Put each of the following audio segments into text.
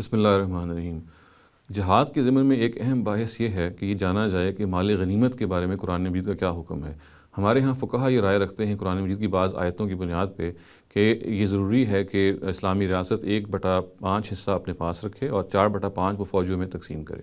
بسم اللہ الرحمن الرحیم۔ جہاد کے ضمن میں ایک اہم باعث یہ ہے کہ یہ جانا جائے کہ مال غنیمت کے بارے میں قرآن مجید کا کیا حکم ہے۔ ہمارے ہاں فقہا یہ رائے رکھتے ہیں قرآن مجید کی بعض آیتوں کی بنیاد پہ کہ یہ ضروری ہے کہ اسلامی ریاست 1/5 حصہ اپنے پاس رکھے اور 4/5 وہ فوجوں میں تقسیم کرے۔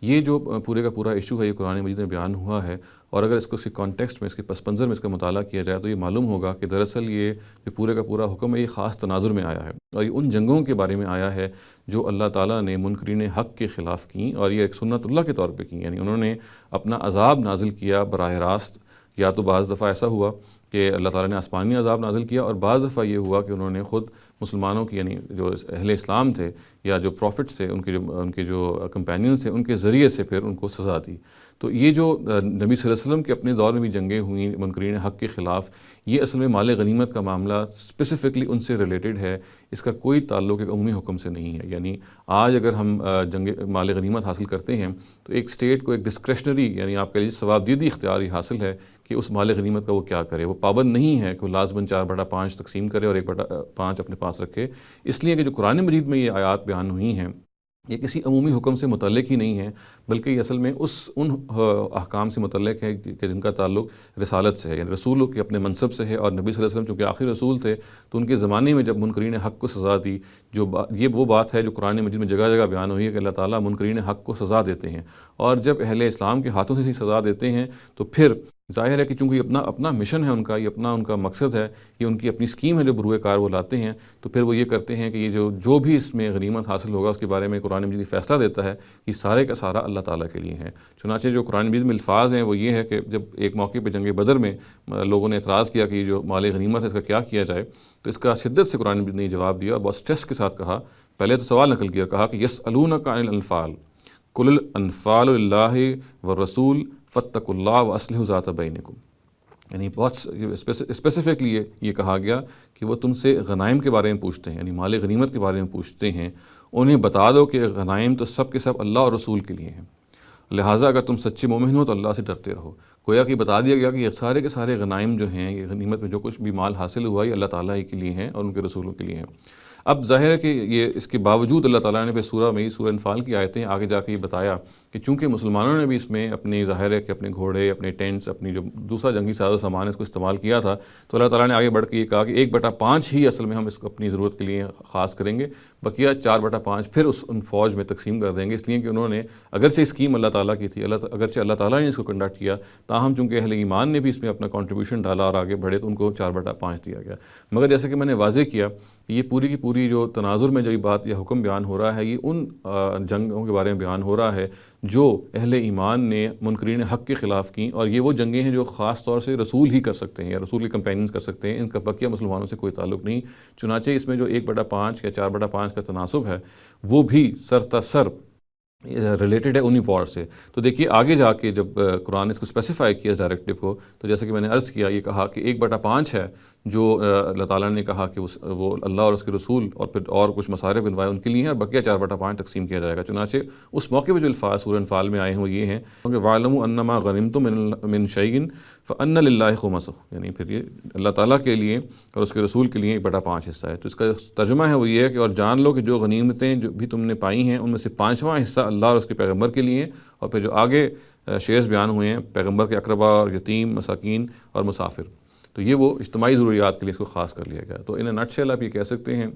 یہ جو پورے کا پورا ایشو ہے یہ قرآن مجید میں بیان ہوا ہے، اور اگر اس کو اس کے کانٹیکسٹ میں، اس کے پس منظر میں اس کا مطالعہ کیا جائے تو یہ معلوم ہوگا کہ دراصل یہ جو پورے کا پورا حکم ہے یہ خاص تناظر میں آیا ہے، اور یہ ان جنگوں کے بارے میں آیا ہے جو اللہ تعالیٰ نے منکرین حق کے خلاف کیں، اور یہ ایک سنت اللہ کے طور پہ کیں، یعنی انہوں نے اپنا عذاب نازل کیا براہ راست۔ یا تو بعض دفعہ ایسا ہوا کہ اللہ تعالیٰ نے آسمانی عذاب نازل کیا، اور بعض دفعہ یہ ہوا کہ انہوں نے خود مسلمانوں کی، یعنی جو اہل اسلام تھے یا جو پروفٹس تھے، ان کے جو کمپینینز تھے، ان کے ذریعے سے پھر ان کو سزا دی۔ تو یہ جو نبی صلی اللہ علیہ وسلم کے اپنے دور میں بھی جنگیں ہوئیں منکرین حق کے خلاف، یہ اصل میں مال غنیمت کا معاملہ اسپیسیفکلی ان سے ریلیٹڈ ہے، اس کا کوئی تعلق ایک عمومی حکم سے نہیں ہے۔ یعنی آج اگر ہم مال غنیمت حاصل کرتے ہیں تو ایک اسٹیٹ کو ایک ڈسکریشنری، یعنی آپ کہہ لیجیے ثواب دیدی اختیاری حاصل ہے کہ اس مال غنیمت کا وہ کیا کرے۔ وہ پابند نہیں ہے کہ وہ لازماً 4/5 تقسیم کرے اور 1/5 اپنے پاس رکھے، اس لیے کہ جو قرآن مجید میں یہ آیات بیان ہوئی ہیں یہ کسی عمومی حکم سے متعلق ہی نہیں ہے، بلکہ یہ اصل میں ان احکام سے متعلق ہے کہ جن کا تعلق رسالت سے ہے، یعنی رسول کے اپنے منصب سے ہے، اور نبی صلی اللہ علیہ وسلم چونکہ آخری رسول تھے تو ان کے زمانے میں جب منکرین حق کو سزا دی، یہ وہ بات ہے جو قرآن مجید میں جگہ جگہ بیان ہوئی ہے کہ اللہ تعالیٰ منکرین حق کو سزا دیتے ہیں، اور جب اہل اسلام کے ہاتھوں سے سزا دیتے ہیں تو پھر ظاہر ہے کہ چونکہ یہ اپنا مشن ہے ان کا، یہ ان کا مقصد ہے، یہ ان کی اپنی اسکیم ہے جو بروئے کار وہ لاتے ہیں، تو پھر وہ یہ کرتے ہیں کہ یہ جو بھی اس میں غنیمت حاصل ہوگا اس کے بارے میں قرآن مجید فیصلہ دیتا ہے، یہ سارے کا سارا اللہ تعالیٰ کے لیے ہے۔ چنانچہ جو قرآن مجید میں الفاظ ہیں وہ یہ ہے کہ جب ایک موقع پہ جنگ بدر میں لوگوں نے اعتراض کیا کہ یہ جو مال غنیمت ہے اس کا کیا کیا جائے، تو اس کا شدت سے قرآن مجید نے جواب دیا اور بہت اسٹریس کے ساتھ کہا۔ پہلے تو سوال نقل کیا، کہا کہ یسألونک عن الانفال قل الانفال للہ والرسول فاتقوا اللہ واصلحوا ذات بینکم۔ یعنی بہت اسپیسیفکلی یہ کہا گیا کہ وہ تم سے غنائم کے بارے میں پوچھتے ہیں، یعنی مال غنیمت کے بارے میں پوچھتے ہیں، انہیں بتا دو کہ غنائم تو سب کے سب اللہ اور رسول کے لیے ہیں، لہٰذا اگر تم سچے مومن ہو تو اللہ سے ڈرتے رہو۔ گویا کہ بتا دیا گیا کہ یہ سارے کے سارے غنائم جو ہیں، یہ غنیمت میں جو کچھ بھی مال حاصل ہوا یہ اللہ تعالیٰ ہی کے لیے ہیں اور ان کے رسولوں کے لیے ہیں۔ اب ظاہر ہے کہ یہ اس کے باوجود اللہ تعالیٰ نے پھر سورہ انفال کی آیتیں آگے جا کے یہ بتایا کہ چونکہ مسلمانوں نے بھی اس میں اپنی ظاہر ہے کہ اپنے گھوڑے، اپنے ٹینٹس، اپنی جو دوسرا جنگی ساز و سامان ہے اس کو استعمال کیا تھا، تو اللہ تعالیٰ نے آگے بڑھ کے یہ کہا کہ 1/5 ہی اصل میں ہم اس کو اپنی ضرورت کے لیے خاص کریں گے، بقیہ 4/5 پھر ان فوج میں تقسیم کر دیں گے، اس لیے کہ انہوں نے اگرچہ اسکیم اللہ تعالیٰ کی تھی، اگرچہ اللہ تعالیٰ نے اس کو کنڈکٹ کیا، تاہم چونکہ اہل ایمان نے بھی اس میں اپنا کنٹریبیوشن ڈالا اور آگے بڑھے تو ان کو 4/5 دیا گیا۔ مگر جیسے کہ میں نے واضح کیا، یہ پوری کی پوری جو تناظر میں جو یہ بات، یہ حکم بیان ہو رہا ہے، یہ ان جنگوں کے بارے میں بیان ہو رہا ہے جو اہل ایمان نے منکرین حق کے خلاف کیں، اور یہ وہ جنگیں ہیں جو خاص طور سے رسول ہی کر سکتے ہیں یا رسول کے کمپینینز کر سکتے ہیں، ان کا بقیہ مسلمانوں سے کوئی تعلق نہیں۔ چنانچہ اس میں جو 1/5 یا 4/5 کا تناسب ہے وہ بھی سر ریلیٹڈ ہے انہی وار سے۔ تو دیکھیے آگے جا کے جب قرآن نے اس کو اسپیسیفائی کیا اس ڈائریکٹیو کو، تو جیسے کہ میں نے عرض کیا، یہ کہا کہ 1/5 ہے جو اللہ تعالیٰ نے کہا کہ وہ اللہ اور اس کے رسول اور پھر اور کچھ مصارف بنوائے ان کے لیے ہیں، اور بقیہ 4/5 تقسیم کیا جائے گا۔ چنانچہ اس موقع پہ جو الفاظ سورہ انفال میں آئے ہیں وہ یہ ہیں کہ وَاعْلَمُوا أَنَّمَا غَنِمْتُم مِّن شَيْءٍ فَأَنَّ لِلَّهِ خُمُسَهُ، یعنی پھر یہ اللہ تعالیٰ کے لیے اور اس کے رسول کے لیے 1/5 حصہ ہے۔ تو اس کا ترجمہ ہے وہ یہ ہے کہ اور جان لو کہ جو غنیمتیں جو بھی تم نے پائی ہیں ان میں سے 5واں حصہ اللہ اور اس کے پیغمبر کے لیے، اور پھر جو آگے شیئرز بیان ہوئے ہیں پیغمبر کے اقربا اور یتیم، مساکین اور مسافر، تو یہ وہ اجتماعی ضروریات کے لیے اس کو خاص کر لیا گیا۔ تو ان نٹ شیل آپ یہ کہہ سکتے ہیں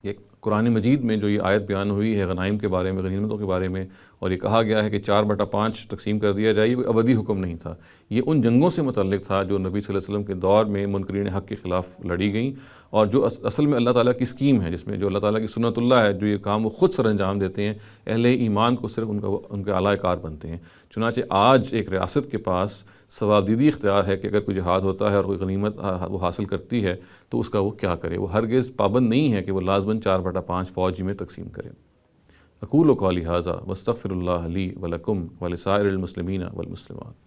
کہ قرآن مجید میں جو یہ آیت بیان ہوئی ہے غنائم کے بارے میں، غنیمتوں کے بارے میں، اور یہ کہا گیا ہے کہ 4/5 تقسیم کر دیا جائے، یہ کوئی ابدی حکم نہیں تھا، یہ ان جنگوں سے متعلق تھا جو نبی صلی اللہ علیہ وسلم کے دور میں منکرین حق کے خلاف لڑی گئیں، اور جو اصل میں اللہ تعالیٰ کی اسکیم ہے، جس میں جو اللہ تعالیٰ کی سنت اللہ ہے، جو یہ کام وہ خود سر انجام دیتے ہیں، اہل ایمان کو صرف ان کے اعلیٰ کار بنتے ہیں۔ چنانچہ آج ایک ریاست کے پاس ثوابدیدی اختیار ہے کہ اگر کوئی جہاد ہوتا ہے اور کوئی غنیمت وہ حاصل کرتی ہے تو اس کا وہ کیا کرے، وہ ہرگز پابند نہیں ہے کہ وہ لازماً 4/5 فوج میں تقسیم کرے۔ اقول قولی ھذا واستغفر اللہ لی ولکم ولسائر المسلمین والمسلمات۔